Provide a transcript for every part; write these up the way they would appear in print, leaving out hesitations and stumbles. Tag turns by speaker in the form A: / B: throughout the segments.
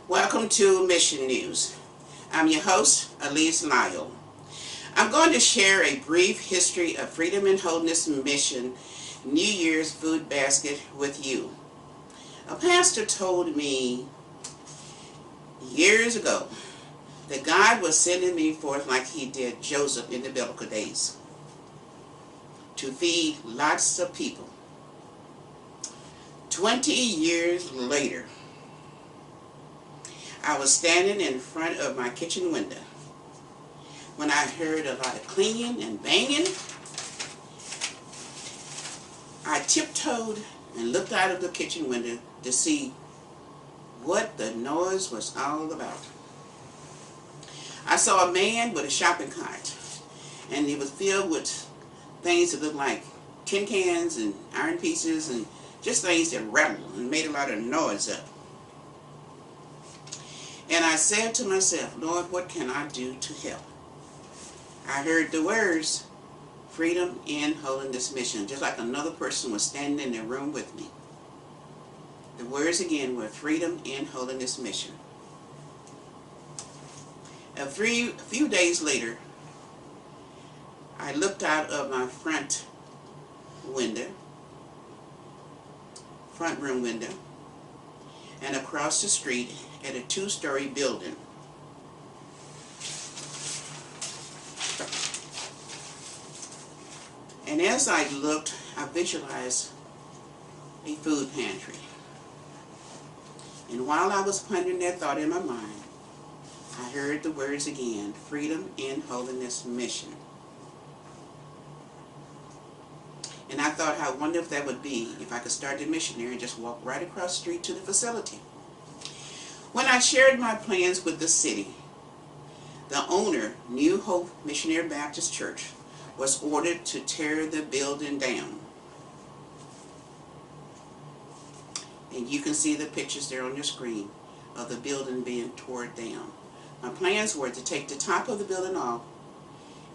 A: Welcome to Mission News. I'm your host, Elise Lyle. I'm going to share a brief history of Freedom and Holiness Mission New Year's food basket with you. A pastor told me years ago that God was sending me forth like he did Joseph in the biblical days to feed lots of people. 20 years later, I was standing in front of my kitchen window when I heard a lot of clinging and banging. I tiptoed and looked out of the kitchen window to see what the noise was all about. I saw a man with a shopping cart, and it was filled with things that looked like tin cans and iron pieces and just things that rattled and made a lot of noise up. And I said to myself, Lord, what can I do to help? I heard the words, Freedom in Holiness Mission, just like another person was standing in the room with me. The words again were Freedom in Holiness Mission. A few days later, I looked out of my front room window, and across the street at a 2-story building. And as I looked, I visualized a food pantry. And while I was pondering that thought in my mind, I heard the words again, Freedom in Holiness Mission. And I thought how wonderful that would be if I could start the missionary and just walk right across the street to the facility. When I shared my plans with the city, the owner, New Hope Missionary Baptist Church, was ordered to tear the building down. And you can see the pictures there on your screen of the building being torn down. My plans were to take the top of the building off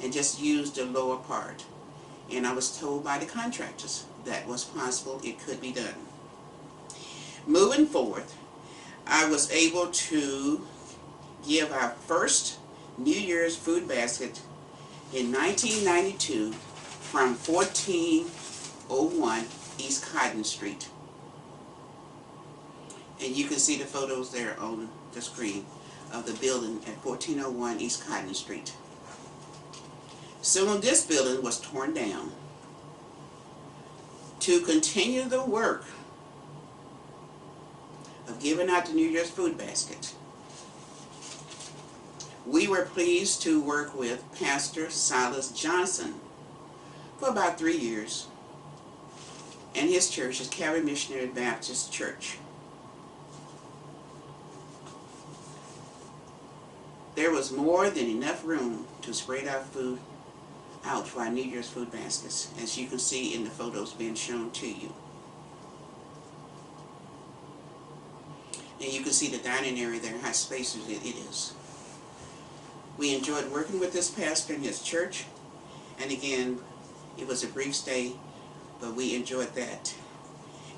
A: and just use the lower part. And I was told by the contractors that was possible, it could be done. Moving forward, I was able to give our first New Year's food basket in 1992 from 1401 East Cotton Street. And you can see the photos there on the screen of the building at 1401 East Cotton Street. Soon this building was torn down. To continue the work of giving out the New Year's food basket, we were pleased to work with Pastor Silas Johnson for about 3 years, and his church is Calvary Missionary Baptist Church. There was more than enough room to spread our food out for our New Year's food baskets, as you can see in the photos being shown to you. And you can see the dining area there, how spacious it is. We enjoyed working with this pastor and his church, and again, it was a brief stay, but we enjoyed that.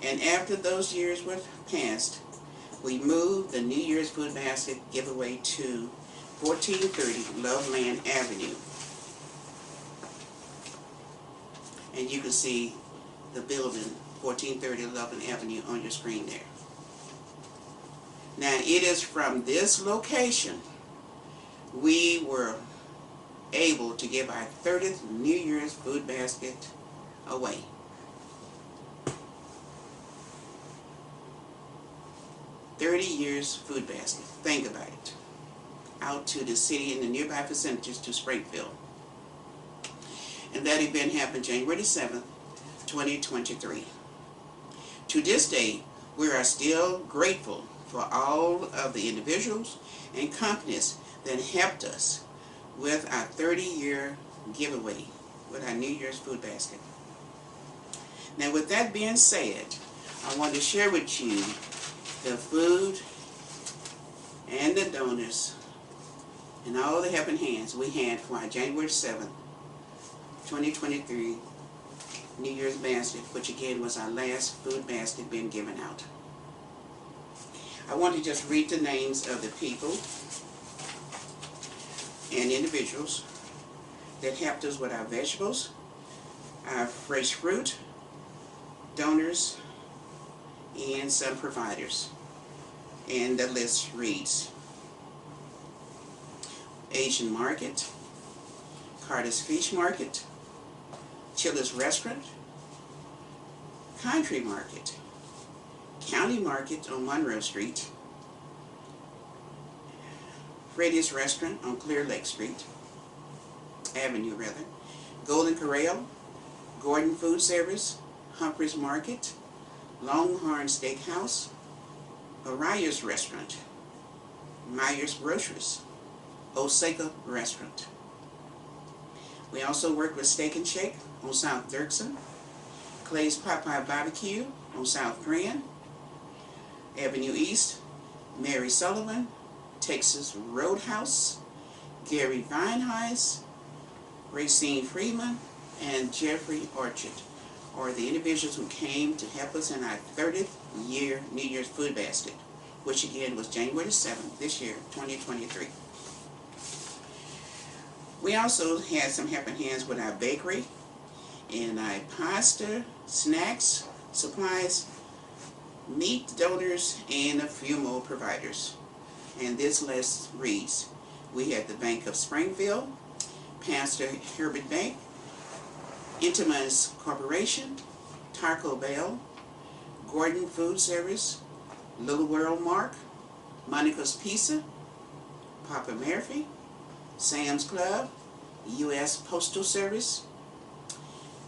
A: And after those years were passed, we moved the New Year's food basket giveaway to 1430 Loveland Avenue. And you can see the building, 1430 Loveland Avenue, on your screen there. Now, it is from this location we were able to give our 30th New Year's food basket away. "30 years food basket." Think about it. Out to the city and the nearby vicinities to Springfield. And that event happened January 7th, 2023. To this day, we are still grateful for all of the individuals and companies that helped us with our 30-year giveaway with our New Year's food basket. Now, with that being said, I want to share with you the food and the donors and all the helping hands we had for our January 7th, 2023 New Year's basket, which again was our last food basket being given out. I want to just read the names of the people and individuals that helped us with our vegetables, our fresh fruit, donors, and some providers. And the list reads: Asian Market, Carter's Fish Market, Chili's Restaurant, Country Market, County Market on Monroe Street, Freddy's Restaurant on Clear Lake Street, Avenue rather, Golden Corral, Gordon Food Service, Humphreys Market, Longhorn Steakhouse, Arias Restaurant, Myers Groceries, Osaka Restaurant. We also worked with Steak and Shake on South Dirksen, Clay's Popeye Barbecue on South Grand, Avenue East, Mary Sullivan, Texas Roadhouse, Gary Vineheis, Racine Freeman, and Jeffrey Orchard are the individuals who came to help us in our 30th year New Year's Food Basket, which again was January 7th this year, 2023. We also had some helping hands with our bakery and our pasta, snacks, supplies, meat donors, and a few more providers. And this list reads: we had the Bank of Springfield, Pastor Herbert Bank, Intimus Corporation, Taco Bell, Gordon Food Service, Little World Mark, Monica's Pizza, Papa Murphy, Sam's Club, U.S. Postal Service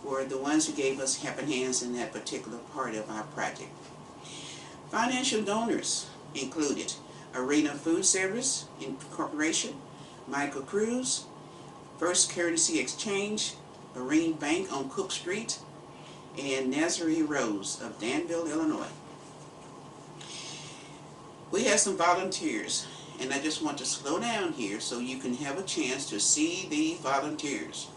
A: were the ones who gave us helping hands in that particular part of our project. Financial donors included Arena Food Service Incorporation, Michael Cruz, First Currency Exchange, Marine Bank on Cook Street, and Nazarene Rose of Danville, Illinois. We have some volunteers, and I just want to slow down here so you can have a chance to see the volunteers.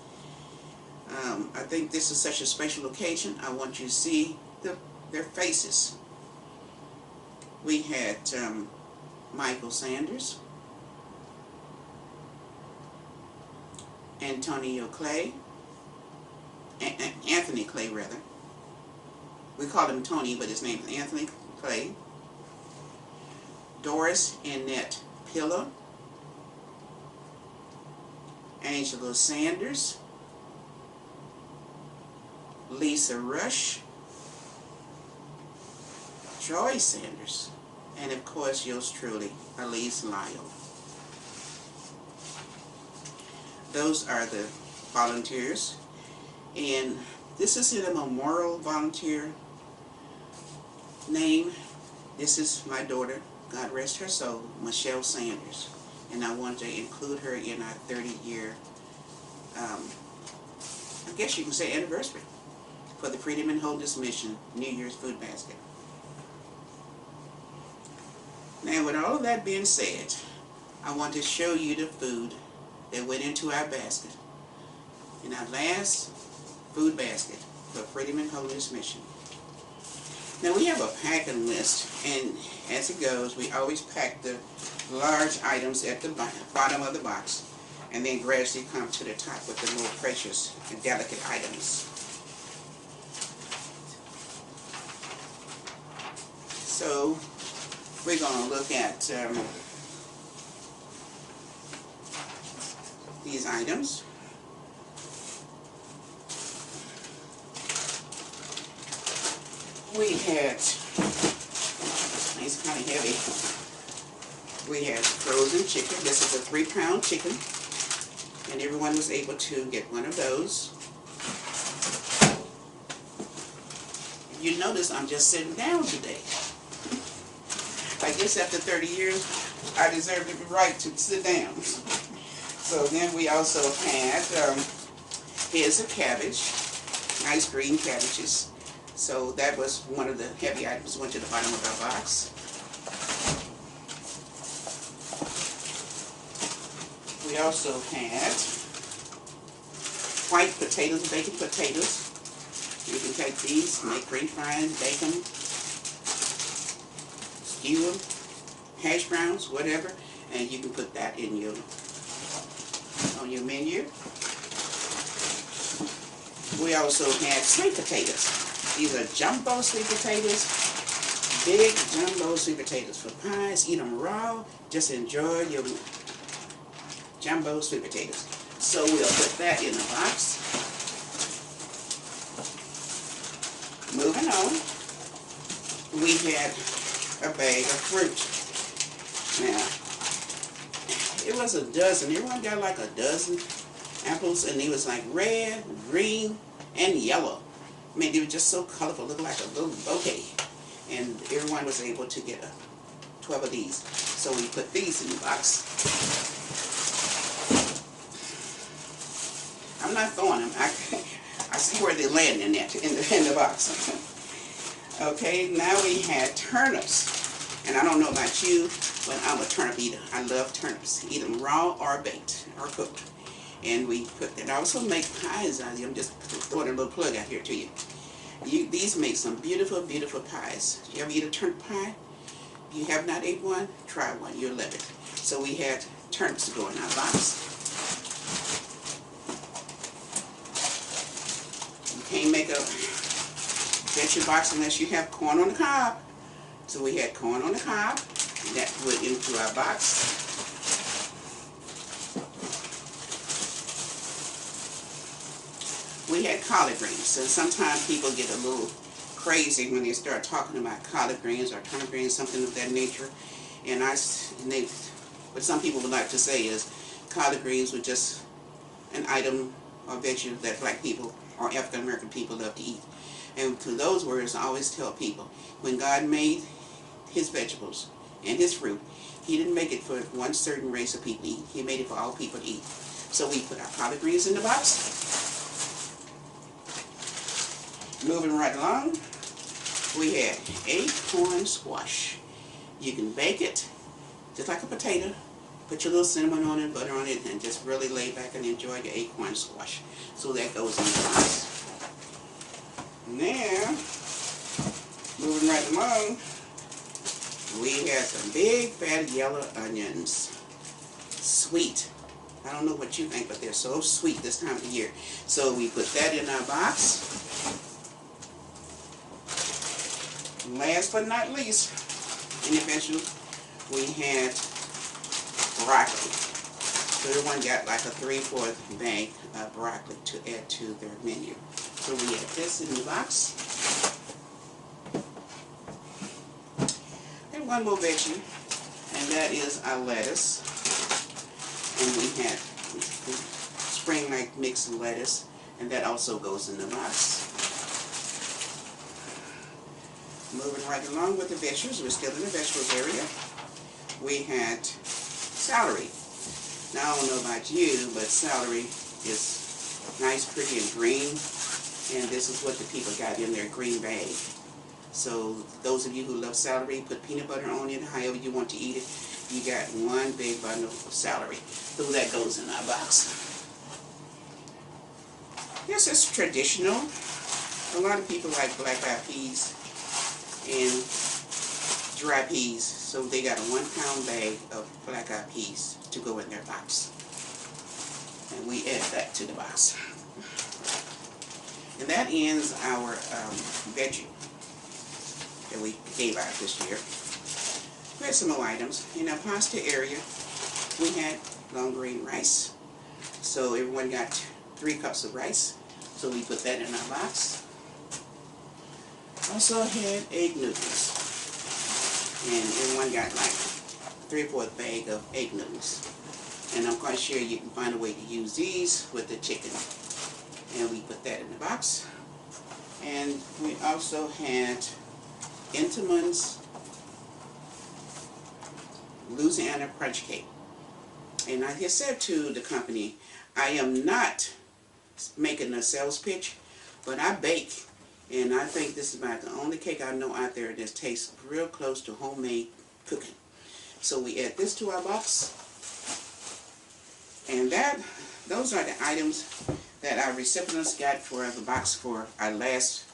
A: I think this is such a special occasion. I want you to see their faces. We had Michael Sanders, Antonio Clay, Anthony Clay rather. We call him Tony, but his name is Anthony Clay. Doris Annette Pillow, Angela Sanders, Lisa Rush, Joy Sanders, and of course yours truly, Elise Lyle. Those are the volunteers, and this is in a memorial volunteer name. This is my daughter, God rest her soul, Michelle Sanders, and I want to include her in our 30-year, I guess you can say anniversary, for the Freedom and Wholeness Mission New Year's Food Basket. Now, with all of that being said, I want to show you the food that went into our basket, in our last food basket for Freedom and Wholeness Mission. Now, we have a packing list, and as it goes, we always pack the large items at the bottom of the box, and then gradually come to the top with the more precious and delicate items. So, we're going to look at these items. We had, it's kind of heavy, we had frozen chicken. This is a 3-pound chicken, and everyone was able to get one of those. You notice I'm just sitting down today. I guess after 30 years, I deserve the right to sit down. So then we also had, here's a cabbage, nice green cabbages. So that was one of the heavy items, went to the bottom of our box. We also had white potatoes, baked potatoes. You can take these, make refried bacon, stew them, hash browns, whatever, and you can put that in your on your menu. We also had sweet potatoes. These are jumbo sweet potatoes, big jumbo sweet potatoes for pies. Eat them raw. Just enjoy your jumbo sweet potatoes. So we'll put that in a box. Moving on, we had a bag of fruit. Now, it was a dozen. Everyone got like a dozen apples, and they was like red, green, and yellow. I mean, they were just so colorful, looked like a little bouquet. And everyone was able to get 12 of these. So we put these in the box. I'm not throwing them. I see where they land in the box. Okay, now we had turnips. And I don't know about you, but I'm a turnip eater. I love turnips. Eat them raw or baked or cooked. And we put that. I also make pies out of them. I'm just throwing a little plug out here to you. These make some beautiful, beautiful pies. You ever eat a turnip pie? If you have not ate one, try one. You'll love it. So we had turnips to go in our box. You can't make a vegetable box unless you have corn on the cob. So we had corn on the cob. That went into our box. We had collard greens, and sometimes people get a little crazy when they start talking about collard greens or turnip greens, something of that nature. And what some people would like to say is collard greens were just an item or vegetable that black people or African American people love to eat. And to those words, I always tell people, when God made his vegetables and his fruit, he didn't make it for one certain race of people to eat. He made it for all people to eat. So we put our collard greens in the box. Moving right along, we had acorn squash. You can bake it just like a potato. Put your little cinnamon on it, butter on it, and just really lay back and enjoy your acorn squash. So that goes in the box. Now, moving right along, we had some big fat yellow onions. Sweet. I don't know what you think, but they're so sweet this time of the year. So we put that in our box. Last but not least, in the vegetables, we had broccoli. So everyone got like a 3/4 bag of broccoli to add to their menu. So we had this in the box. And one more veggie, and that is our lettuce. And we had spring like mixed lettuce, and that also goes in the box. Moving right along with the vegetables, we're still in the vegetables area. We had celery. Now I don't know about you, but celery is nice, pretty, and green. And this is what the people got in their green bag. So those of you who love celery, put peanut butter on it, however you want to eat it. You got one big bundle of celery. So that goes in our box. This is traditional. A lot of people like black-eyed peas and dry peas, so they got a 1 pound bag of black-eyed peas to go in their box. And we add that to the box. And that ends our veggie that we gave out this year. We had some more items. In our pasta area, we had long grain rice. So everyone got 3 cups of rice. So we put that in our box. Also had egg noodles. And everyone got like 3/4 bag of egg noodles. And I'm quite sure you can find a way to use these with the chicken. And we put that in the box. And we also had Entenmann's Louisiana Crunch Cake. And I had said to the company, I am not making a sales pitch, but I bake. And I think this is about the only cake I know out there that tastes real close to homemade cooking. So we add this to our box. And those are the items that our recipients got for the box for our last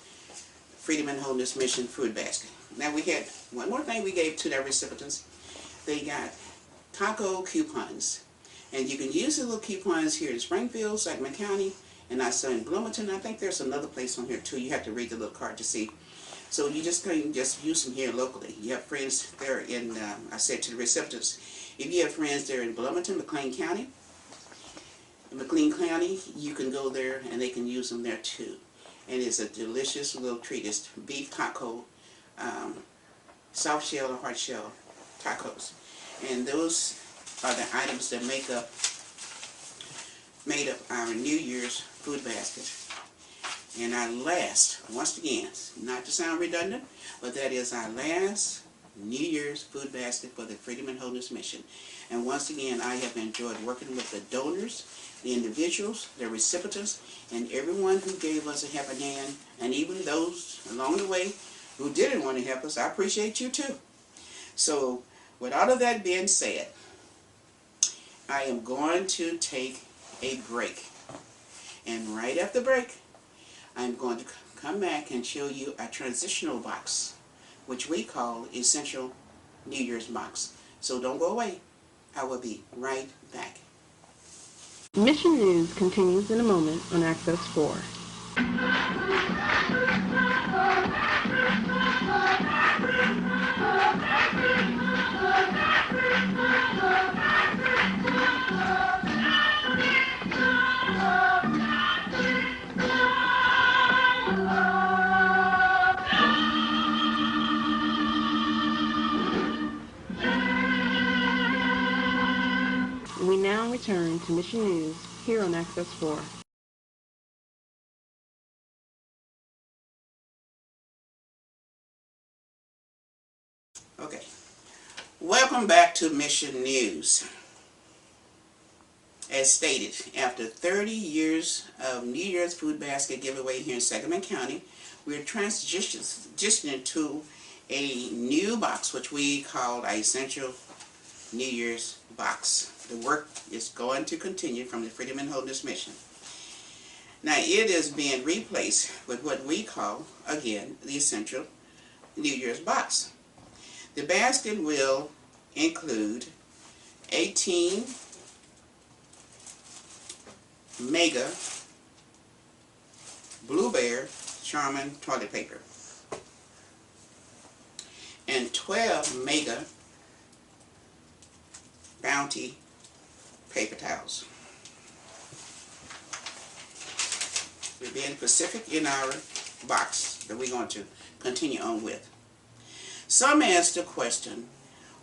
A: Freedom and Wholeness Mission food basket. Now we had one more thing we gave to their recipients. they got taco coupons. And you can use the little coupons here in Springfield, Sangamon County, and also in Bloomington. I think there's another place on here too. You have to read the little card to see. So you just can just use them here locally. You have friends there in, I said to the receptors, if you have friends there in Bloomington, McLean County, you can go there and they can use them there too. And it's a delicious little treat. It's beef taco, soft shell or hard shell tacos. And those are the items that made up our New Year's food basket. And our last, once again, not to sound redundant, but that is our last New Year's food basket for the Freedom and Wholeness Mission. And once again, I have enjoyed working with the donors, the individuals, the recipients, and everyone who gave us a helping hand, and even those along the way who didn't want to help us. I appreciate you too. So, with all of that being said, I am going to take a break. And right after break, I'm going to come back and show you a transitional box, which we call Essential New Year's Box. So don't go away. I will be right back.
B: Mission News continues in a moment on Access 4. We now return to Mission News here on Access 4.
A: Okay, welcome back to Mission News. As stated, after 30 years of New Year's food basket giveaway here in Sangamon County, we're transitioning to a new box, which we call our Essential New Year's Box. The work is going to continue from the Freedom and Wholeness Mission. Now, it is being replaced with what we call, again, the Essential New Year's Box. The basket will include 18 Mega Blue Bear Charmin toilet paper and 12 Mega Bounty paper towels. We're being specific in our box that we're going to continue on with. Some ask the question,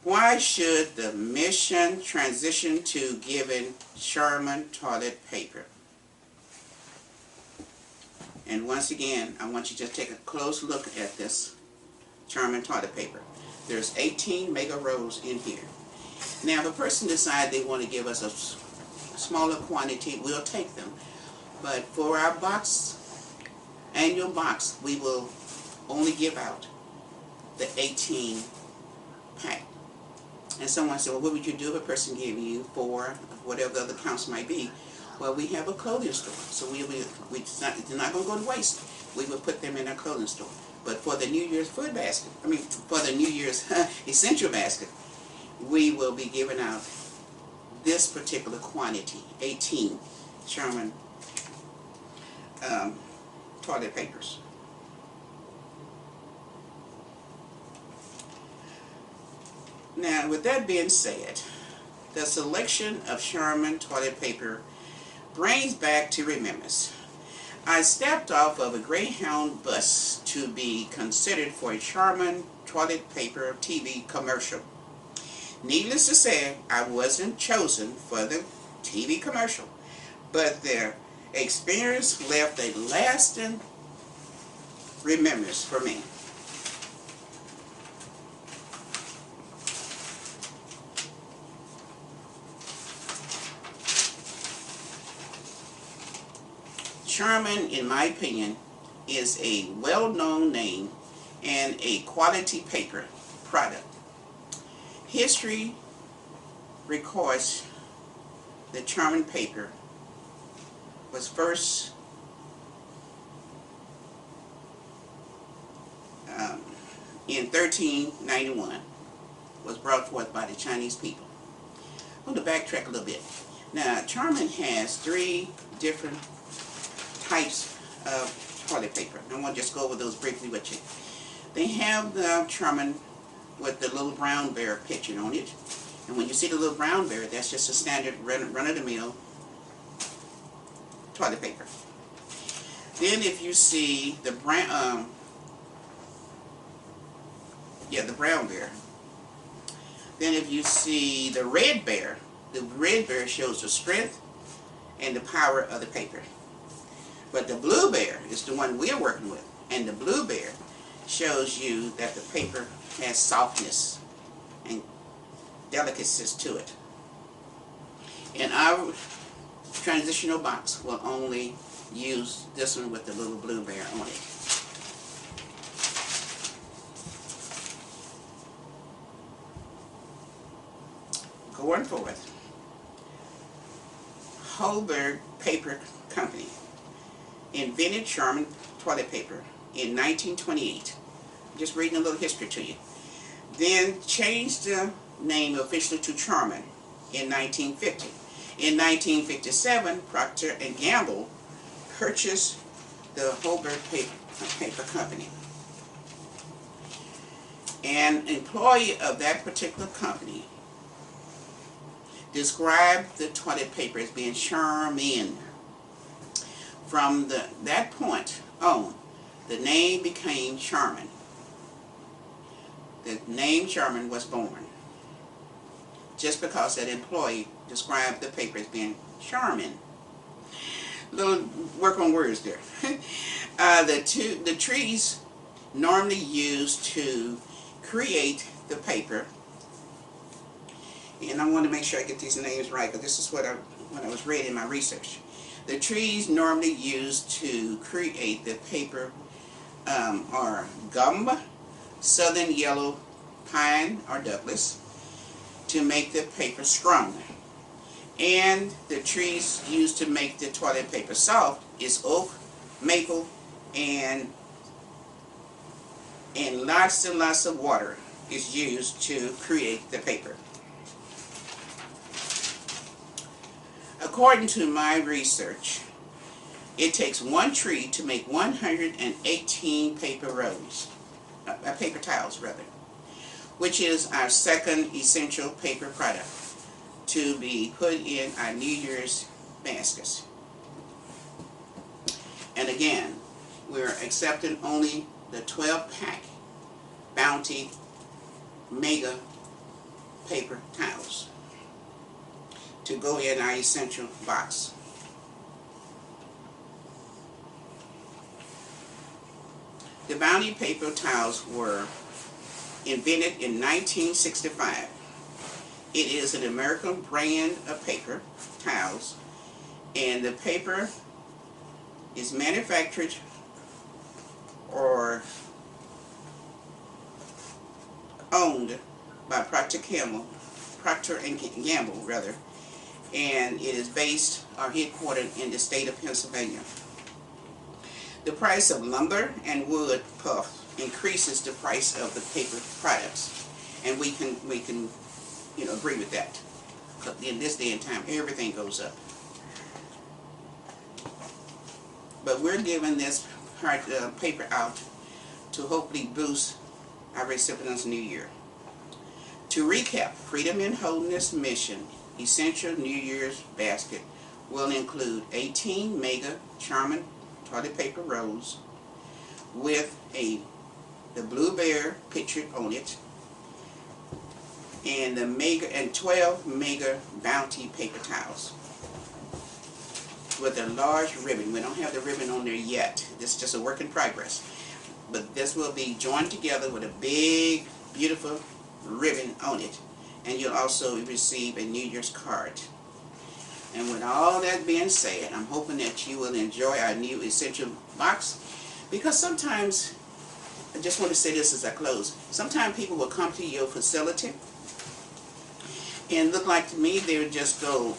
A: why should the mission transition to giving Charmin toilet paper? And once again, I want you to just take a close look at this Charmin toilet paper. There's 18 mega rolls in here. Now, if a person decides they want to give us a smaller quantity, we'll take them. But for our box, annual box, we will only give out the 18 pack. And someone said, well, what would you do if a person gave you 4, whatever the other counts might be? Well, we have a clothing store, so they're not going to go to waste. We will put them in our clothing store. But for the New Year's food basket, for the New Year's essential basket, we will be giving out this particular quantity, 18 Charmin toilet papers. Now, with that being said, the selection of Charmin toilet paper brings back to remembrance. I stepped off of a Greyhound bus to be considered for a Charmin toilet paper TV commercial. Needless to say, I wasn't chosen for the TV commercial, but their experience left a lasting remembrance for me. Charmin, in my opinion, is a well-known name and a quality paper product. History records that Charmin paper was first in 1391 was brought forth by the Chinese people. I'm going to backtrack a little bit. Now, Charmin has 3 different types of toilet paper. I want to just go over those briefly with you. They have the Charmin with the little brown bear picture on it. And when you see the little brown bear, that's just a standard run-of-the-mill toilet paper. Then if you see the brown, the brown bear. Then if you see the red bear shows the strength and the power of the paper. But the blue bear is the one we're working with. And the blue bear shows you that the paper has softness and delicacies to it. And our transitional box will only use this one with the little blue bear on it. Going forth, Holberg Paper Company invented Charmin toilet paper in 1928. Just reading a little history to you. Then changed the name officially to Charmin in 1950. In 1957, Procter & Gamble purchased the Holberg Paper Company. An employee of that particular company described the toilet paper as being Charmin. From that point on, the name became Charmin. The name Charmin was born just because that employee described the paper as being Charmin. Little work on words there. The trees normally used to create the paper, and I want to make sure I get these names right, because this is what I was reading in my research. The trees normally used to create the paper are gum, southern yellow pine or Douglas, to make the paper strong. And the trees used to make the toilet paper soft is oak, maple, and lots and lots of water is used to create the paper. According to my research, it takes 1 tree to make 118 paper rolls, paper towels rather, which is our second essential paper product to be put in our New Year's baskets. And again, we're accepting only the 12-pack Bounty Mega paper towels to go in our essential box. The Bounty paper towels were invented in 1965. It is an American brand of paper towels, and the paper is manufactured or owned by Procter & Gamble, and it is based or headquartered in the state of Pennsylvania. The price of lumber and wood pulp increases the price of the paper products, and we can agree with that. Because in this day and time, everything goes up. But we're giving this paper out to hopefully boost our recipients' New Year. To recap, Freedom in Wholeness Mission Essential New Year's Basket will include 18 Mega Charmin toilet paper rolls with the blue bear pictured on it, and 12 Mega Bounty paper towels with a large ribbon. We don't have the ribbon on there yet. This is just a work in progress. But this will be joined together with a big, beautiful ribbon on it. And you'll also receive a New Year's card. And with all that being said, I'm hoping that you will enjoy our new essential box. Because sometimes, I just want to say this as I close, sometimes people will come to your facility and look like to me they would just go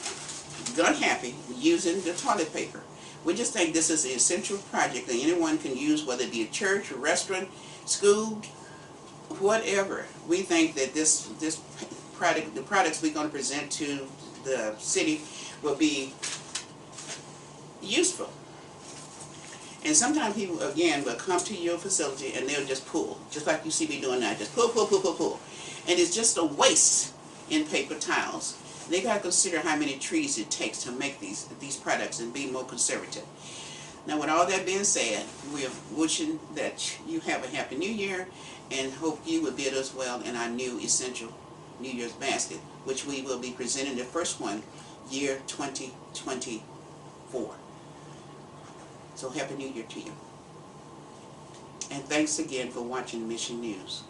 A: gun happy using the toilet paper. We just think this is an essential project that anyone can use, whether it be a church, a restaurant, school, whatever, we think that this product, the products we're going to present to the city will be useful. And sometimes people, again, will come to your facility and they'll just pull, just like you see me doing now, just pull, pull, pull, pull, pull. And it's just a waste in paper towels. They got to consider how many trees it takes to make these products and be more conservative. Now, with all that being said, we're wishing that you have a Happy New Year and hope you will bid us well in our new essential New Year's basket, which we will be presenting the first one, year 2024. So Happy New Year to you. And thanks again for watching Mission News.